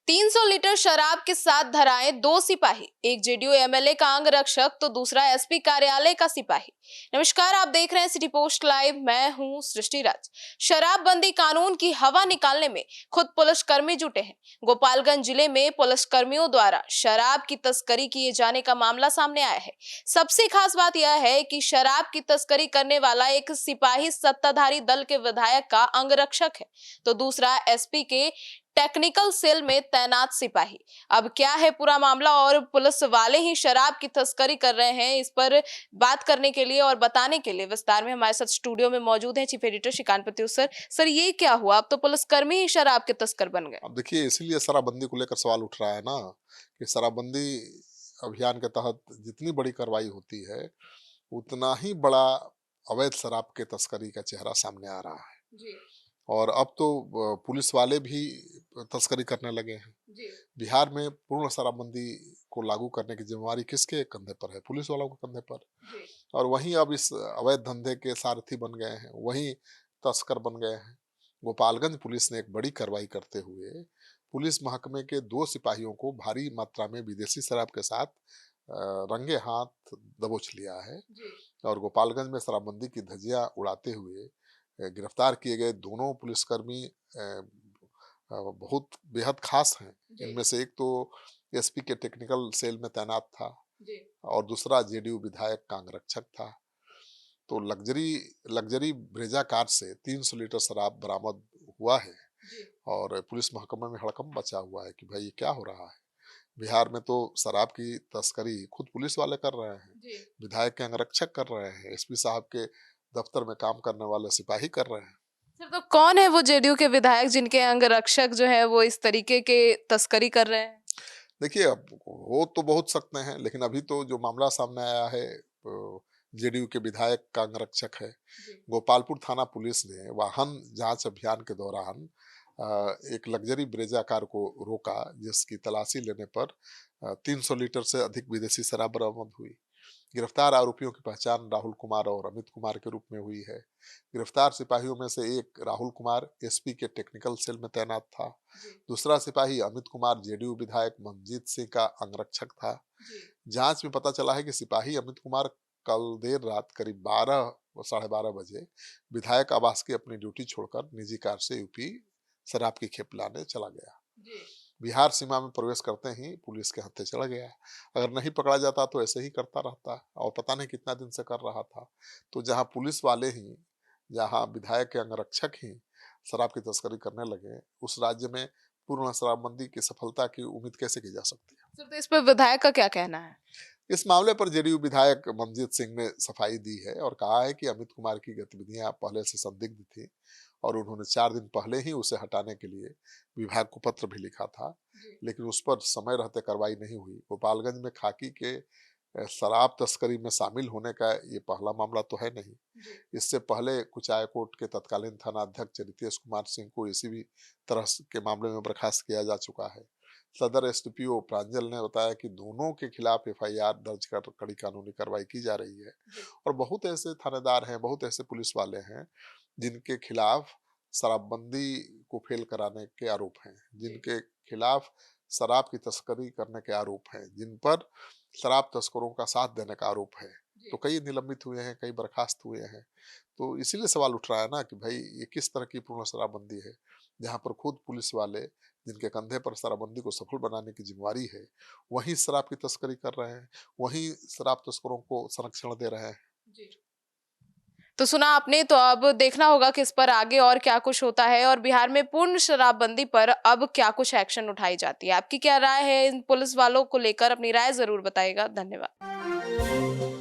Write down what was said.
300 litre शराब के साथ धराए 2 सिपाही, एक जेडीयू एमएलए का अंगरक्षक तो दूसरा एसपी कार्यालय का सिपाही। नमस्कार, आप देख रहे हैं सिटी पोस्ट लाइव। मैं हूं सृष्टि राज। शराबबंदी कानून की हवा निकालने में खुद पुलिसकर्मी जुटे हैं। गोपालगंज जिले में पुलिसकर्मियों द्वारा शराब की तस्करी किए जाने का मामला सामने आया है। सबसे खास बात यह है कि शराब की तस्करी करने वाला एक सिपाही सत्ताधारी दल के विधायक का अंगरक्षक है, तो दूसरा एसपी के टेक्निकल सेल में तैनात सिपाही। अब क्या है पूरा मामला और पुलिस वाले ही शराब की तस्करी कर रहे हैं, इस पर बात करने के लिए और बताने के लिए विस्तार में हमारे साथ स्टूडियो में मौजूद हैं chief editor Shrikant Pratyush sir, ये क्या हुआ? अब तो पुलिसकर्मी ही शराब के तस्कर बन गए। अब देखिए, इसीलिए शराबबंदी को लेकर सवाल उठ रहा है ना कि शराबबंदी अभियान के तहत जितनी बड़ी कार्रवाई होती है, उतना ही बड़ा अवैध शराब के तस्करी का चेहरा सामने आ रहा है। जी। और अब तो पुलिस वाले भी तस्करी करने लगे हैं। जी। बिहार में पूर्ण शराबबंदी को लागू करने की जिम्मेवारी किसके कंधे पर है? पुलिस वालों के कंधे पर। जी। और वहीं अब इस अवैध धंधे के सारथी बन गए हैं, वहीं तस्कर बन गए हैं। गोपालगंज पुलिस ने एक बड़ी कार्रवाई करते हुए पुलिस महकमे के 2 सिपाहियों को भारी मात्रा में विदेशी शराब के साथ रंगे हाथ दबोच लिया है। जी। और गोपालगंज में शराबबंदी की धज्जियां उड़ाते हुए गिरफ्तार किए गए दोनों पुलिसकर्मी बहुत बेहद खास हैं। इनमें से एक तो एसपी के टेक्निकल सेल में तैनात था जी। और दूसरा जेडीयू विधायक का अंगरक्षक था। तो लग्जरी लग्जरी ब्रेजा कार से 300 लीटर शराब बरामद हुआ है। जी। और पुलिस महकमे में हड़कंप मचा हुआ है कि भाई ये क्या हो रहा है। बिहार में तो शराब की तस्करी खुद पुलिस वाले कर रहे हैं, जी। विधायक के अंगरक्षक कर रहे हैं, एसपी साहब के दफ्तर में काम करने वाले सिपाही कर रहे हैं। सर, तो कौन है वो जेडीयू के विधायक जिनके अंगरक्षक जो है वो इस तरीके के तस्करी कर रहे हैं? देखिए, अब हो तो बहुत सकते हैं, लेकिन अभी तो जो मामला सामने आया है जेडीयू के विधायक का अंगरक्षक है। जी। गोपालपुर थाना पुलिस ने वाहन जांच अभियान के दौरान एक लग्जरी ब्रेजा कार को रोका, जिसकी तलाशी लेने पर 300 लीटर से अधिक विदेशी शराब बरामद हुई। गिरफ्तार आरोपियों की पहचान राहुल कुमार और अमित कुमार के रूप में हुई है। गिरफ्तार सिपाहियों में से एक राहुल कुमार एसपी के टेक्निकल सेल में तैनात था। जी। दूसरा सिपाही अमित कुमार जेडीयू विधायक मनजीत सिंह का अंगरक्षक था। जी। जांच में पता चला है कि सिपाही अमित कुमार कल देर रात करीब 12 साढ़े 12 बजे विधायक आवास की अपनी ड्यूटी छोड़कर निजी कार से यूपी शराब की खेप लाने चला गया। जी। बिहार सीमा में प्रवेश करते ही पुलिस के हत्थे चढ़ गया। अगर नहीं पकड़ा जाता तो ऐसे ही करता रहता और पता नहीं कितना दिन से कर रहा था। तो जहां पुलिस वाले ही, जहां विधायक के अंगरक्षक ही शराब की तस्करी करने लगे, उस राज्य में पूर्ण शराबबंदी की सफलता की उम्मीद कैसे की जा सकती है? सर, तो इस पर विधायक का क्या कहना है? इस मामले पर जेडीयू विधायक मनजीत सिंह ने सफाई दी है और कहा है कि अमित कुमार की गतिविधियां पहले से संदिग्ध थी और उन्होंने 4 दिन पहले ही उसे हटाने के लिए विभाग को पत्र भी लिखा था, लेकिन उस पर समय रहते कार्रवाई नहीं हुई। गोपालगंज में खाकी के शराब तस्करी में शामिल होने का ये पहला मामला तो है नहीं। इससे पहले कुचायकोट के तत्कालीन थाना अध्यक्ष रितेश कुमार सिंह को इसी भी तरह के मामले में बर्खास्त किया जा चुका है। सदर एसडीपीओ प्रांजल ने बताया कि दोनों के खिलाफ एफआईआर दर्ज कर कड़ी कानूनी कार्रवाई की जा रही है। और बहुत ऐसे थानेदार हैं, बहुत ऐसे पुलिस वाले हैं जिनके खिलाफ शराबबंदी को फेल कराने के आरोप हैं, जिनके खिलाफ शराब की तस्करी करने के आरोप हैं, जिन पर शराब तस्करों का साथ देने का आरोप है। तो कई निलंबित हुए हैं, कई बर्खास्त हुए हैं। तो इसीलिए सवाल उठ रहा है ना कि भाई ये किस तरह की पूर्ण शराबबंदी है, जहाँ पर खुद पुलिस वाले, जिनके कंधे पर शराबबंदी को सफल बनाने की जिम्मेवारी है, वहीं शराब की तस्करी कर रहे हैं, वहीं शराब तस्करों को संरक्षण दे रहे हैं। जी। तो सुना आपने, तो अब देखना होगा कि इस पर आगे और क्या कुछ होता है और बिहार में पूर्ण शराबबंदी पर अब क्या कुछ एक्शन उठाई जाती है। आपकी क्या राय है इन पुलिस वालों को लेकर? अपनी राय जरूर बताइएगा। धन्यवाद।